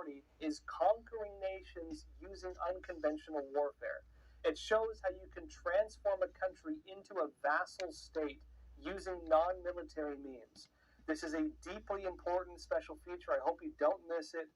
priority is conquering nations using unconventional warfare. It shows how you can transform a country into a vassal state using non-military means. This is a deeply important special feature. I hope you don't miss it.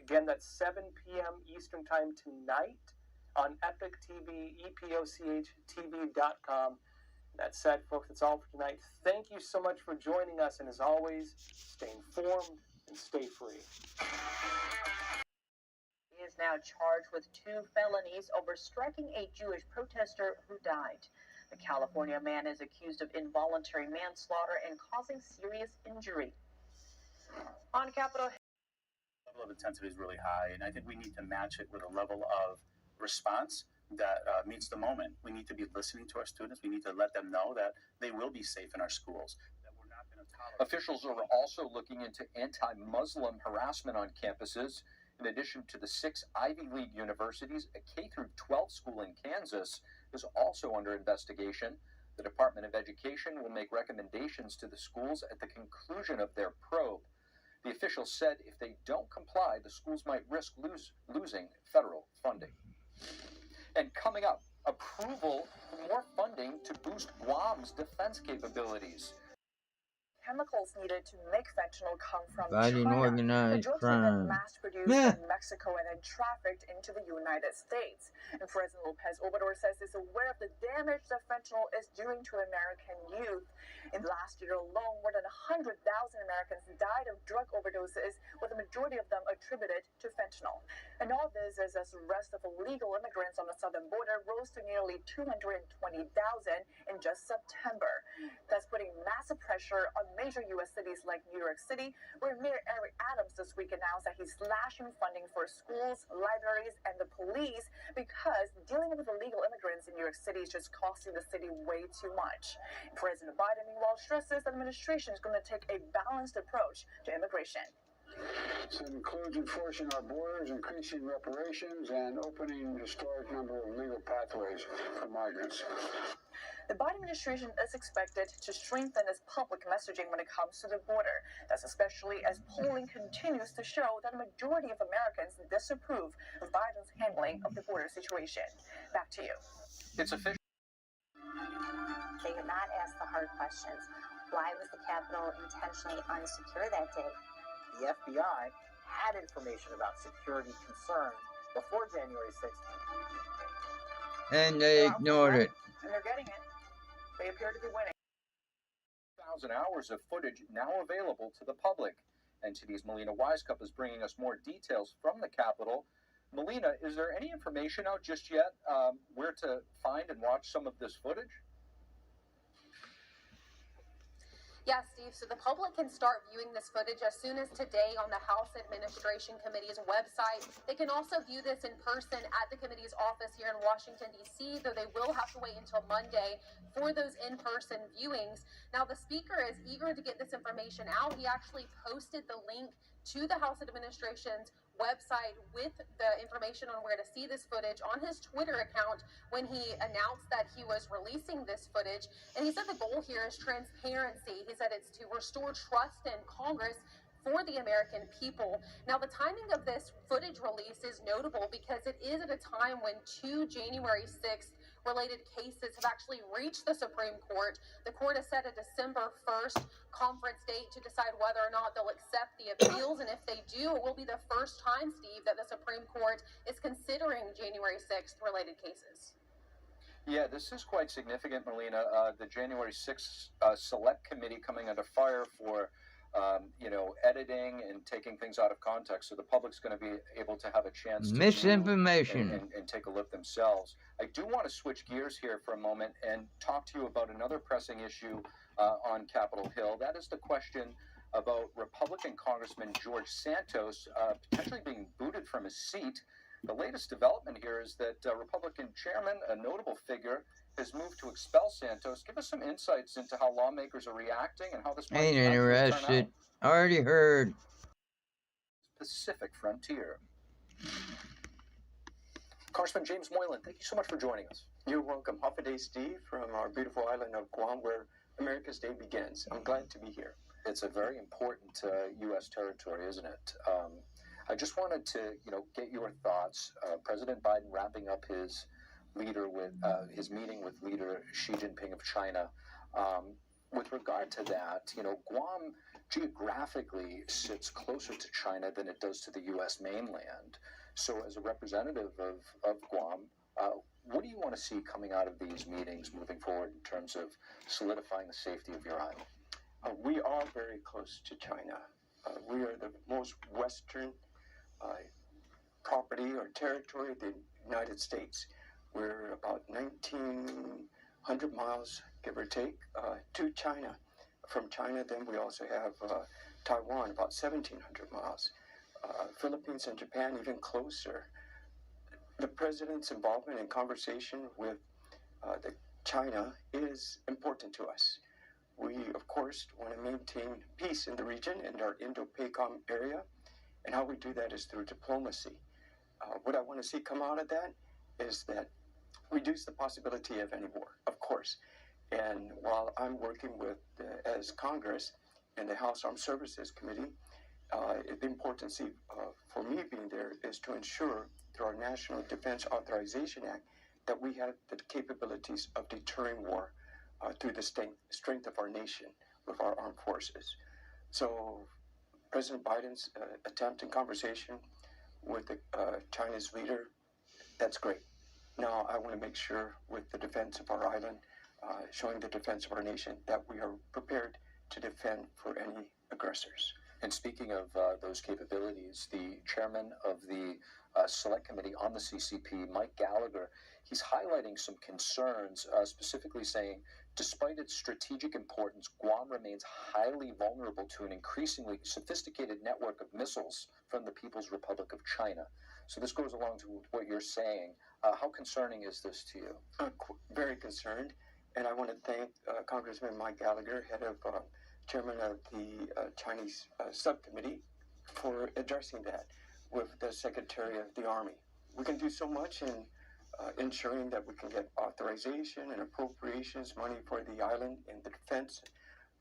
Again, that's 7 p.m. Eastern Time tonight on Epoch TV, epochtv.com. That said, folks, that's all for tonight. Thank you so much for joining us, and as always, stay informed and stay free. He is now charged with 2 felonies over striking a Jewish protester who died. The California man is accused of involuntary manslaughter and causing serious injury. On Capitol Hill, the level of intensity is really high, and I think we need to match it with a level of response that meets the moment. We need to be listening to our students. We need to let them know that they will be safe in our schools, that we're not going to tolerate. Officials are also looking into anti-Muslim harassment on campuses. In addition to the 6 Ivy League universities, a K-12 school in Kansas is also under investigation. The Department of Education will make recommendations to the schools at the conclusion of their probe. The officials said if they don't comply, the schools might risk losing federal funding. And coming up, approval for more funding to boost Guam's defense capabilities. Chemicals needed to make fentanyl come from Fighting China. organized The drugs crime. have been mass-produced in Mexico and then trafficked into the United States. And President Lopez Obrador says he's aware of the damage that fentanyl is doing to American youth. In last year alone, more than 100,000 Americans died of drug overdoses, with the majority of them attributed to fentanyl. And all this is as the arrest of illegal immigrants on the southern border rose to nearly 220,000 in just September. That's putting massive pressure on major U.S. cities like New York City, where Mayor Eric Adams this week announced that he's slashing funding for schools, libraries, and the police because dealing with illegal immigrants in New York City is just costing the city way too much. President Biden, meanwhile, stresses the administration is going to take a balanced approach to immigration. It includes enforcing our borders, increasing reparations, and opening a historic number of legal pathways for migrants. The Biden administration is expected to strengthen its public messaging when it comes to the border. That's especially as polling continues to show that a majority of Americans disapprove of Biden's handling of the border situation. Back to you. It's official. They did not ask the hard questions. Why was the Capitol intentionally unsecure that day? The FBI had information about security concerns before January 6th. And they ignored it. And they're getting it. They appear to be winning. 1,000 hours of footage now available to the public. NTD's Melina Wisecup is bringing us more details from the Capitol. Melina, is there any information out just yet where to find and watch some of this footage? Yes, Steve. So the public can start viewing this footage as soon as today on the House Administration Committee's website. They can also view this in person at the committee's office here in Washington, D.C., though they will have to wait until Monday for those in-person viewings. Now, the Speaker is eager to get this information out. He actually posted the link to the House Administration's website with the information on where to see this footage on his Twitter account when he announced that he was releasing this footage. And he said the goal here is transparency. He said it's to restore trust in Congress for the American people. Now, the timing of this footage release is notable because it is at a time when 2 January 6th related cases have actually reached the Supreme Court. The court has set a December 1st conference date to decide whether or not they'll accept the appeals. And if they do, it will be the first time, Steve, that the Supreme Court is considering January 6th related cases. Yeah, this is quite significant, Melina. The January 6th Select Committee coming under fire for editing and taking things out of context. So the public's going to be able to have a chance to misinformation and take a look themselves. I do want to switch gears here for a moment and talk to you about another pressing issue on Capitol Hill. That is the question about Republican Congressman George Santos potentially being booted from his seat. The latest development here is that Republican chairman, a notable figure, has moved to expel Santos. Give us some insights into how lawmakers are reacting and how this might ain't interested. Already heard. Pacific Frontier. Congressman James Moylan, thank you so much for joining us. You're welcome. Hafa Day, Steve, from our beautiful island of Guam, where America's Day begins. I'm glad to be here. It's a very important U.S. territory, isn't it? I just wanted to, get your thoughts. President Biden wrapping up his his meeting with leader Xi Jinping of China. With regard to that, Guam geographically sits closer to China than it does to the U.S. mainland. So, as a representative of Guam, what do you want to see coming out of these meetings moving forward in terms of solidifying the safety of your island? We are very close to China. We are the most western property or territory of the United States. We're about 1,900 miles, give or take, to China. From China, then we also have Taiwan, about 1,700 miles. Philippines and Japan, even closer. The president's involvement in conversation with China is important to us. We, of course, want to maintain peace in the region and our Indo-PACOM area, and how we do that is through diplomacy. What I want to see come out of that is that reduce the possibility of any war, of course. And while I'm working with, as Congress and the House Armed Services Committee, the importance for me being there is to ensure through our National Defense Authorization Act that we have the capabilities of deterring war through the strength of our nation with our armed forces. So President Biden's attempt in conversation with the China's leader, that's great. Now I want to make sure with the defense of our island, showing the defense of our nation, that we are prepared to defend for any aggressors. And speaking of those capabilities, the chairman of the Select Committee on the CCP, Mike Gallagher, he's highlighting some concerns, specifically saying, despite its strategic importance, Guam remains highly vulnerable to an increasingly sophisticated network of missiles from the People's Republic of China. So this goes along to what you're saying. How concerning is this to you? Very concerned. And I want to thank Congressman Mike Gallagher, head of chairman of the Chinese subcommittee, for addressing that with the Secretary of the Army. We can do so much in ensuring that we can get authorization and appropriations money for the island and the defense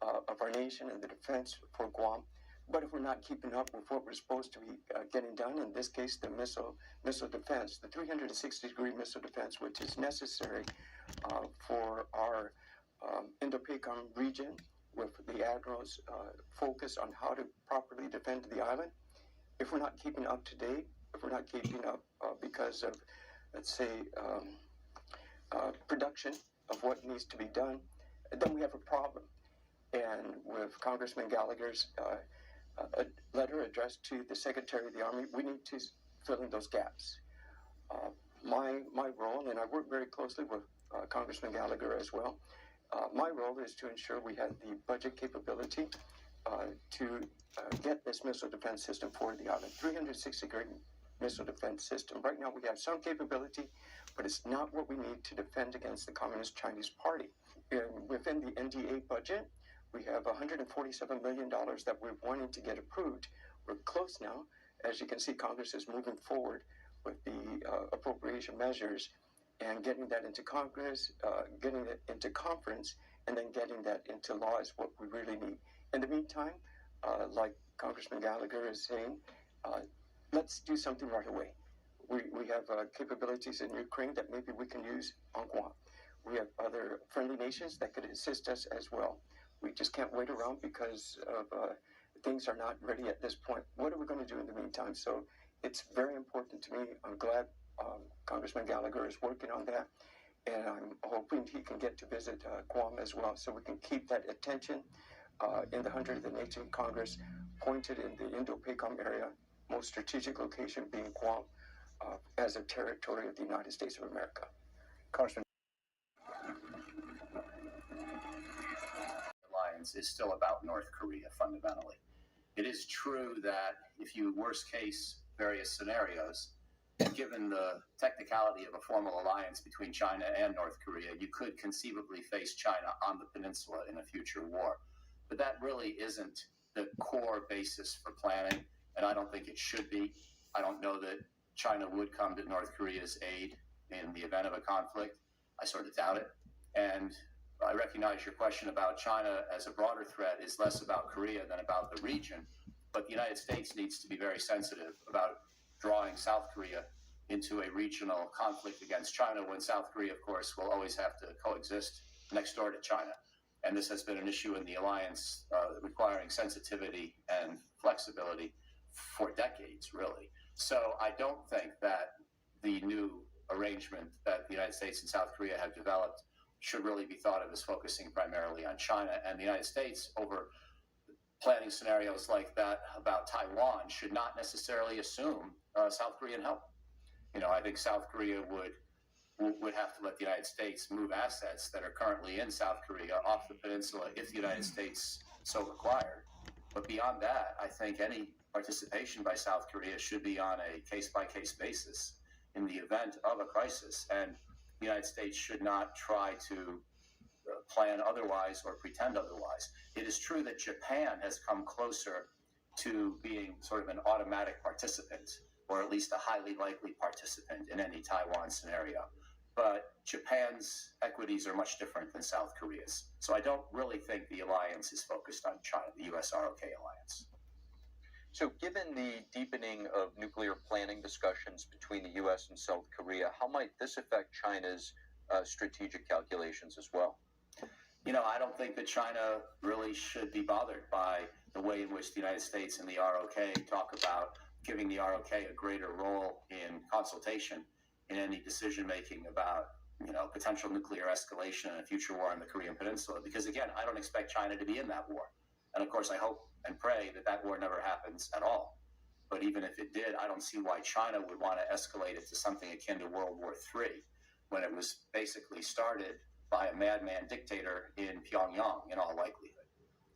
of our nation and the defense for Guam. But if we're not keeping up with what we're supposed to be getting done, in this case, the missile defense, the 360-degree missile defense, which is necessary for our Indo-PACOM region, with the Admiral's focus on how to properly defend the island. If we're not keeping up to date, if we're not keeping up because of, let's say, production of what needs to be done, then we have a problem. And with Congressman Gallagher's a letter addressed to the Secretary of the Army, we need to fill in those gaps. My role, and I work very closely with Congressman Gallagher as well, my role is to ensure we have the budget capability to get this missile defense system for the island. 360-degree missile defense system. Right now we have some capability, but it's not what we need to defend against the Communist Chinese Party. And within the NDA budget, we have $147 million that we're wanting to get approved. We're close now. As you can see, Congress is moving forward with the appropriation measures and getting that into Congress, getting it into conference, and then getting that into law is what we really need. In the meantime, like Congressman Gallagher is saying, let's do something right away. We have capabilities in Ukraine that maybe we can use on Guam. We have other friendly nations that could assist us as well. We just can't wait around because of things are not ready at this point. What are we going to do in the meantime? So it's very important to me. I'm glad Congressman Gallagher is working on that, and I'm hoping he can get to visit Guam as well, so we can keep that attention in the 100th Nation Congress pointed in the Indo-PACOM area, most strategic location being Guam, as a territory of the United States of America. Congressman, alliance is still about North Korea fundamentally. It is true that if you worst case various scenarios, given the technicality of a formal alliance between China and North Korea, you could conceivably face China on the peninsula in a future war. But that really isn't the core basis for planning, and I don't think it should be. I don't know that China would come to North Korea's aid in the event of a conflict. I sort of doubt it. And I recognize your question about China as a broader threat is less about Korea than about the region. But the United States needs to be very sensitive about drawing South Korea into a regional conflict against China, when South Korea, of course, will always have to coexist next door to China. And this has been an issue in the alliance requiring sensitivity and flexibility for decades, really. So I don't think that the new arrangement that the United States and South Korea have developed should really be thought of as focusing primarily on China. And the United States, over planning scenarios like that about Taiwan, should not necessarily assume South Korean help. I think South Korea would have to let the United States move assets that are currently in South Korea off the peninsula if the United States so required. But beyond that, I think any participation by South Korea should be on a case-by-case basis in the event of a crisis. And the United States should not try to plan otherwise or pretend otherwise. It is true that Japan has come closer to being sort of an automatic participant, or at least a highly likely participant in any Taiwan scenario. But Japan's equities are much different than South Korea's. So I don't really think the alliance is focused on China, the US-ROK alliance. So given the deepening of nuclear planning discussions between the U.S. and South Korea, how might this affect China's strategic calculations as well? I don't think that China really should be bothered by the way in which the United States and the ROK talk about giving the ROK a greater role in consultation in any decision-making about, potential nuclear escalation and a future war on the Korean Peninsula. Because again, I don't expect China to be in that war. And of course, I hope and pray that that war never happens at all. But even if it did, I don't see why China would want to escalate it to something akin to World War III, when it was basically started by a madman dictator in Pyongyang, in all likelihood.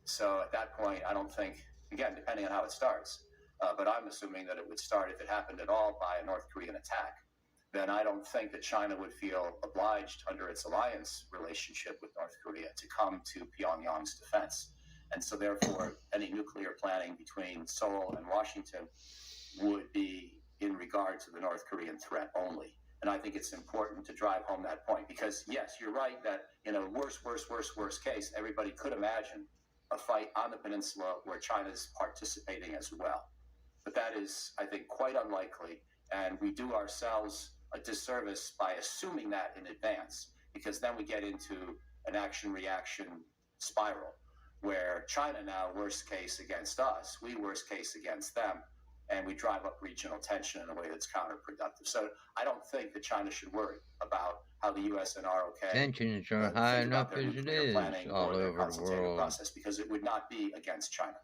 So at that point, I don't think, again, depending on how it starts, but I'm assuming that it would start, if it happened at all, by a North Korean attack. Then I don't think that China would feel obliged under its alliance relationship with North Korea to come to Pyongyang's defense. And so therefore, any nuclear planning between Seoul and Washington would be in regard to the North Korean threat only. And I think it's important to drive home that point, because yes, you're right that worst case, everybody could imagine a fight on the peninsula where China's participating as well. But that is, I think, quite unlikely. And we do ourselves a disservice by assuming that in advance, because then we get into an action-reaction spiral where China now worst case against us, we worst case against them, and we drive up regional tension in a way that's counterproductive. So I don't think that China should worry about how the U.S. and ROK tensions are high enough as it is all over the world. Process, because it would not be against China.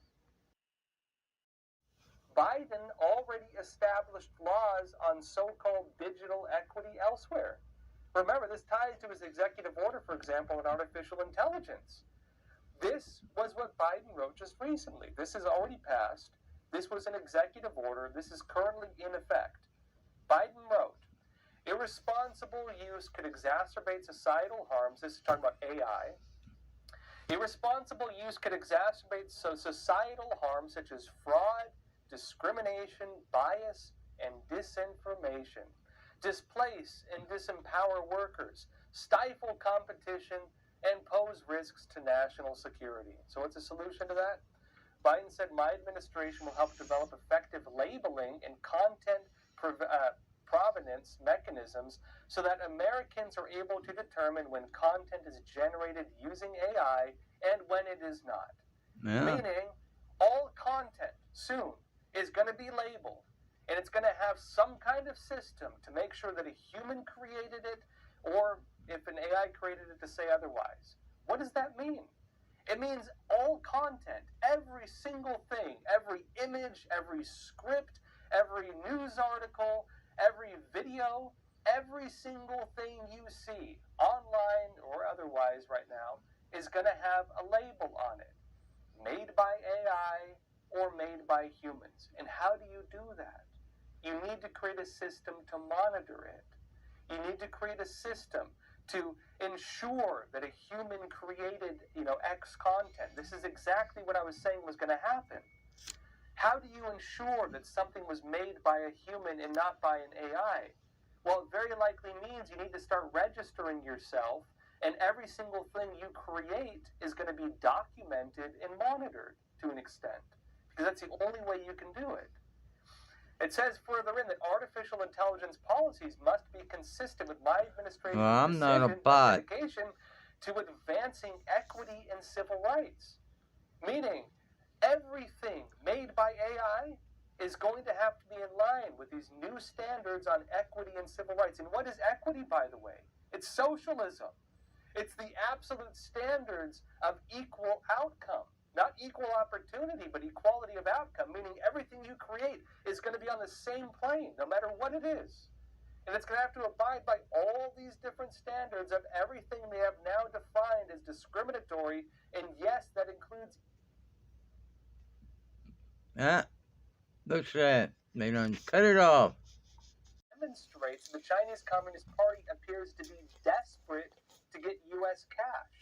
Biden already established laws on so-called digital equity elsewhere. Remember, this ties to his executive order, for example, on artificial intelligence. This was what Biden wrote just recently. This is already passed. This was an executive order. This is currently in effect. Biden wrote, irresponsible use could exacerbate societal harms. This is talking about AI. Irresponsible use could exacerbate societal harms such as fraud, discrimination, bias, and disinformation, displace and disempower workers, stifle competition, and pose risks to national security. So what's the solution to that? Biden said, my administration will help develop effective labeling and content provenance mechanisms so that Americans are able to determine when content is generated using AI and when it is not. Yeah. Meaning, all content soon is going to be labeled, and it's going to have some kind of system to make sure that a human created it, or if an AI created it, to say otherwise. What does that mean? It means all content, every single thing, every image, every script, every news article, every video, every single thing you see online or otherwise right now is going to have a label on it. Made by AI or made by humans. And how do you do that? You need to create a system to monitor it. You need to create a system to ensure that a human created, X content. This is exactly what I was saying was going to happen. How do you ensure that something was made by a human and not by an AI? Well, it very likely means you need to start registering yourself, and every single thing you create is going to be documented and monitored to an extent. because that's the only way you can do it. It says further in that artificial intelligence policies must be consistent with my administration's I'm not a decision and bot. dedication to advancing equity and civil rights. Meaning, everything made by AI is going to have to be in line with these new standards on equity and civil rights. And what is equity, by the way? It's socialism. It's the absolute standards of equal outcome. Not equal opportunity, but equality of outcome, meaning everything you create is going to be on the same plane, no matter what it is. And it's going to have to abide by all these different standards of everything they have now defined as discriminatory, and yes, that includes... Look at that. They done cut it off. Demonstrates the Chinese Communist Party appears to be desperate to get U.S. cash.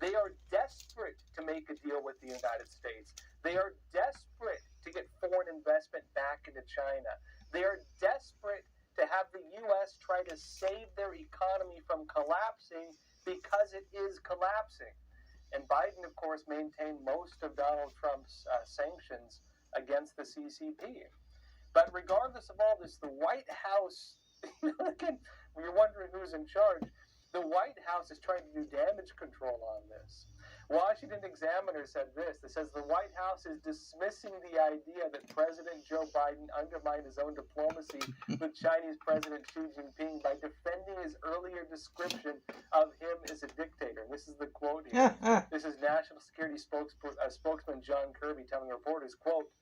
They are desperate to make a deal with the United States. They are desperate to get foreign investment back into China. They are desperate to have the U.S. try to save their economy from collapsing because it is collapsing. And Biden, of course, maintained most of Donald Trump's sanctions against the CCP. But regardless of all this, the White House, again, you're wondering who's in charge. The White House is trying to do damage control on this. Washington Examiner said this. It says the White House is dismissing the idea that President Joe Biden undermined his own diplomacy with Chinese President Xi Jinping by defending his earlier description of him as a dictator. This is the quote here. This is National Security spokesman John Kirby telling reporters, quote,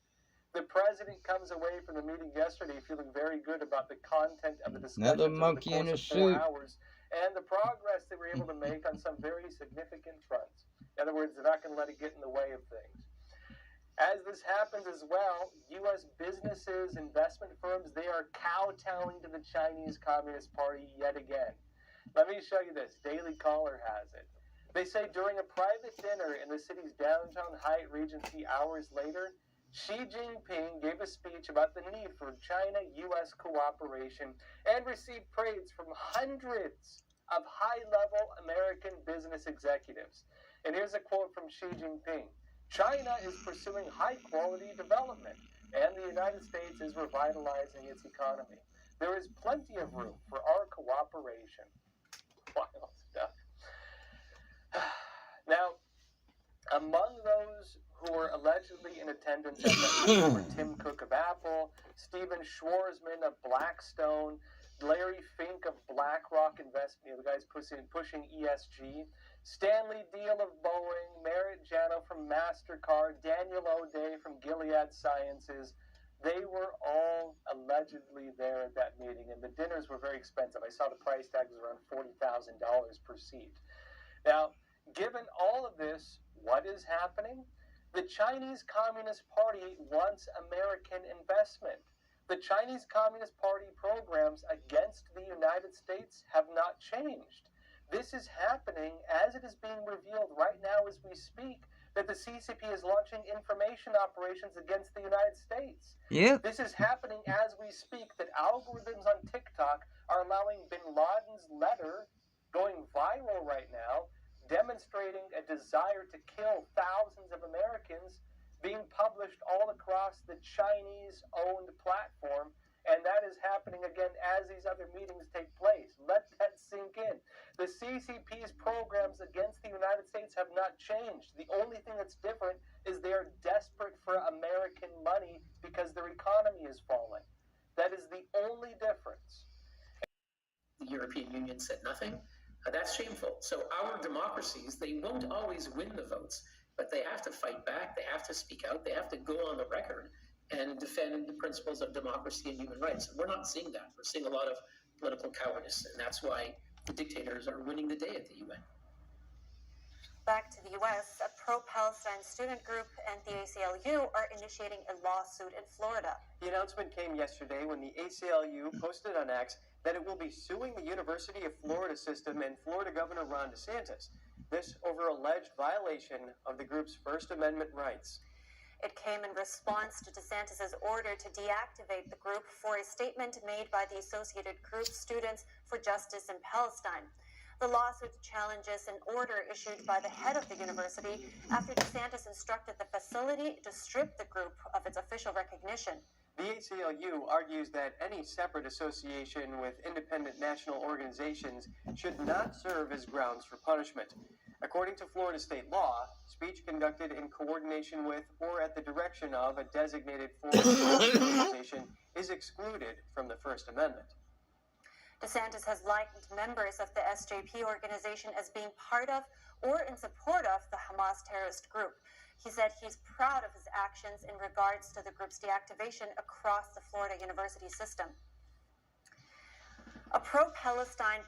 "The president comes away from the meeting yesterday feeling very good about the content of the discussion Another monkey in a suit. hours and the progress they were able to make on some very significant fronts." In other words, they're not going to let it get in the way of things. As this happens as well, U.S. businesses, investment firms, they are kowtowing to the Chinese Communist Party yet again. Let me show you this. Daily Caller has it. They say during a private dinner in the city's downtown Hyatt Regency hours later, Xi Jinping gave a speech about the need for China-U.S. cooperation and received praise from hundreds of high-level American business executives. And here's a quote from Xi Jinping. "China is pursuing high-quality development, and the United States is revitalizing its economy. There is plenty of room for our cooperation." Wild stuff. Now, among those who were allegedly in attendance at the meeting were Tim Cook of Apple, Stephen Schwarzman of Blackstone, Larry Fink of BlackRock Investment, the guys pushing ESG, Stanley Deal of Boeing, Merritt Jano from MasterCard, Daniel O'Day from Gilead Sciences. They were all allegedly there at that meeting, and the dinners were very expensive. I saw the price tag was around $40,000 per seat. Now, given all of this, what is happening? The Chinese Communist Party wants American investment. The Chinese Communist Party programs against the United States have not changed. This is happening as it is being revealed right now as we speak, that the CCP is launching information operations against the United States. Yep. This is happening as we speak, that algorithms on TikTok are allowing Bin Laden's letter going viral right now, demonstrating a desire to kill thousands of Americans, being published all across the Chinese-owned platform, and that is happening again as these other meetings take place. Let that sink in. The CCP's programs against the United States have not changed. The only thing that's different is they are desperate for American money because their economy is falling. That is the only difference. The European Union said nothing. That's shameful. So our democracies, they won't always win the votes, but they have to fight back. They have to speak out. They have to go on the record and defend the principles of democracy and human rights. And we're not seeing that. We're seeing a lot of political cowardice, and that's why the dictators are winning the day at the UN. Back to the U.S., a pro-Palestine student group and the ACLU are initiating a lawsuit in Florida. The announcement came yesterday when the ACLU posted on X that it will be suing the University of Florida system and Florida Governor Ron DeSantis. This over alleged violation of the group's First Amendment rights. It came in response to DeSantis' order to deactivate the group for a statement made by the Associated Group Students for Justice in Palestine. The lawsuit challenges an order issued by the head of the university after DeSantis instructed the facility to strip the group of its official recognition. The ACLU argues that any separate association with independent national organizations should not serve as grounds for punishment. According to Florida state law, speech conducted in coordination with or at the direction of a designated foreign organization is excluded from the First Amendment. DeSantis has likened members of the SJP organization as being part of or in support of the Hamas terrorist group. He said he's proud of his actions in regards to the group's deactivation across the Florida university system. A pro-Palestine